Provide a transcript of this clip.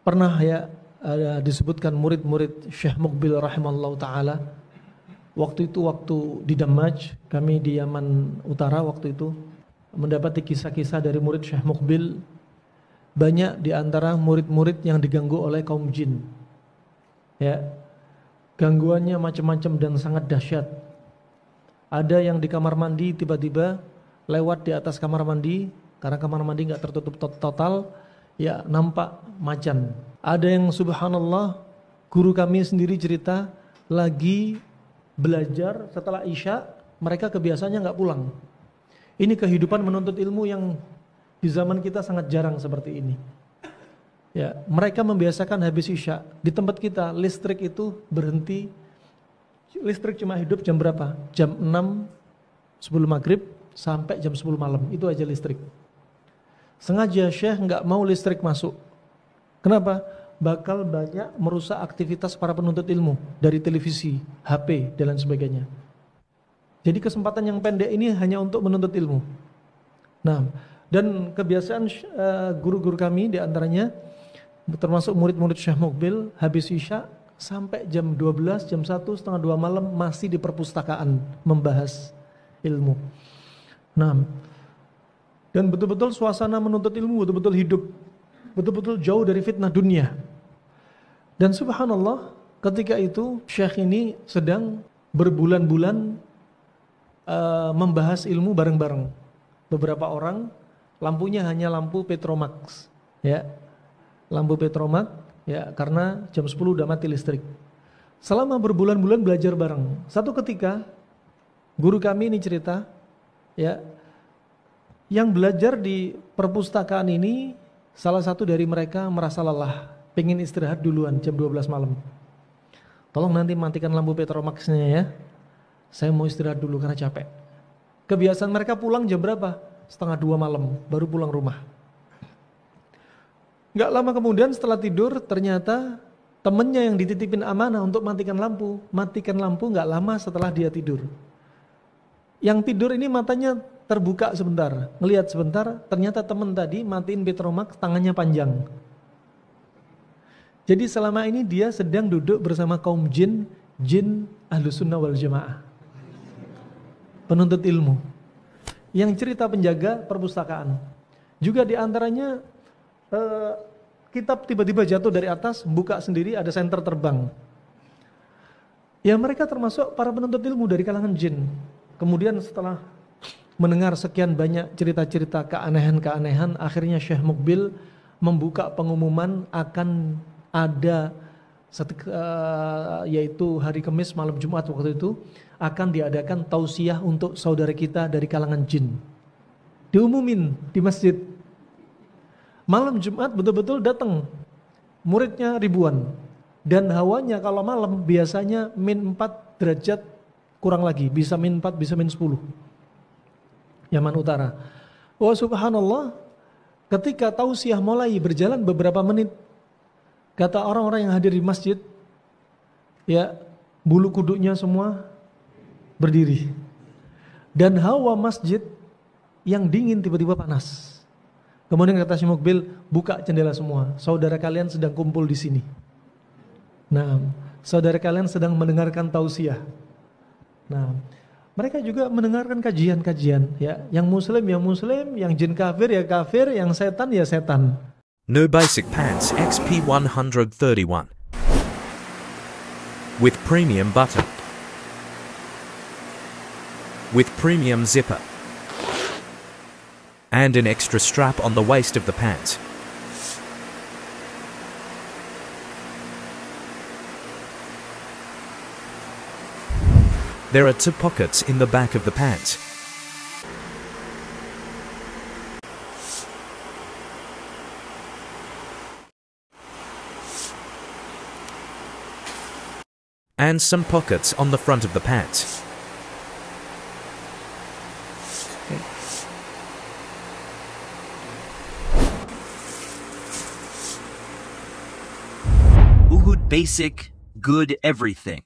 pernah ya disebutkan murid-murid Syekh Muqbil rahimahullah ta'ala. Waktu itu di Damaj, kami di Yaman Utara waktu itu mendapati kisah-kisah dari murid Syekh Muqbil. Banyak di antara murid-murid yang diganggu oleh kaum jin. Ya. Gangguannya macam-macam dan sangat dahsyat. Ada yang di kamar mandi tiba-tiba lewat di atas kamar mandi, karena kamar mandi enggak tertutup total, ya nampak macan. Ada yang subhanallah, guru kami sendiri cerita lagi belajar setelah Isya, mereka kebiasaannya enggak pulang. Ini kehidupan menuntut ilmu yang di zaman kita sangat jarang seperti ini. Ya, mereka membiasakan habis Isya. Di tempat kita listrik itu berhenti. Listrik cuma hidup jam berapa? Jam 6 sebelum maghrib sampai jam 10 malam. Itu aja listrik. Sengaja Syekh enggak mau listrik masuk. Kenapa? Bakal banyak merusak aktivitas para penuntut ilmu dari televisi, HP, dan lain sebagainya. Jadi kesempatan yang pendek ini hanya untuk menuntut ilmu. Nah, dan kebiasaan guru-guru kami diantaranya, termasuk murid-murid Syekh Muqbil, habis Isya sampai jam 12, jam 1, setengah 2 malam masih di perpustakaan membahas ilmu. Nah, dan betul-betul suasana menuntut ilmu betul-betul hidup, betul-betul jauh dari fitnah dunia. Dan subhanallah, ketika itu Syekh ini sedang berbulan-bulan membahas ilmu bareng-bareng. Beberapa orang lampunya hanya lampu Petromax, ya, lampu Petromax, ya, karena jam 10 udah mati listrik. Selama berbulan-bulan belajar bareng. Satu ketika guru kami ini cerita, ya, yang belajar di perpustakaan ini salah satu dari mereka merasa lelah, pengen istirahat duluan jam 12 malam. Tolong nanti matikan lampu Petromaxnya ya. Saya mau istirahat dulu karena capek. Kebiasaan mereka pulang jam berapa? Setengah 2 malam baru pulang rumah. Gak lama kemudian setelah tidur ternyata temennya yang dititipin amanah untuk matikan lampu gak lama setelah dia tidur. Yang tidur ini matanya terbuka sebentar, ngelihat sebentar, ternyata teman tadi matiin Petromax tangannya panjang. Jadi selama ini dia sedang duduk bersama kaum jin Ahlus Sunnah wal Jamaah, penuntut ilmu, yang cerita penjaga perpustakaan. Juga diantaranya kitab tiba-tiba jatuh dari atas, buka sendiri, ada senter terbang. Ya, mereka termasuk para penuntut ilmu dari kalangan jin. Kemudian setelah mendengar sekian banyak cerita-cerita keanehan-keanehan, akhirnya Syekh Muqbil membuka pengumuman akan ada yaitu hari Kamis malam Jumat waktu itu akan diadakan tausiah untuk saudara kita dari kalangan jin. Diumumin di masjid. Malam Jumat betul-betul datang muridnya ribuan, dan hawanya kalau malam biasanya -4 derajat kurang lagi, bisa -4, bisa -10. Yaman Utara. Wah subhanallah, ketika tausiah mulai berjalan beberapa menit, kata orang-orang yang hadir di masjid, ya, bulu kuduknya semua berdiri. Dan hawa masjid yang dingin tiba-tiba panas. Kemudian kata Syekh Muqbil, buka jendela semua. Saudara kalian sedang kumpul di sini. Nah, saudara kalian sedang mendengarkan tausiah. Nah, mereka juga mendengarkan kajian-kajian, ya. Yang muslim, yang jin kafir, ya kafir, yang setan, ya setan. No Basic Pants XP131 with premium button, with premium zipper, and an extra strap on the waist of the pants. There are 2 pockets in the back of the pants. And some pockets on the front of the pants. Uhud Basic, good everything.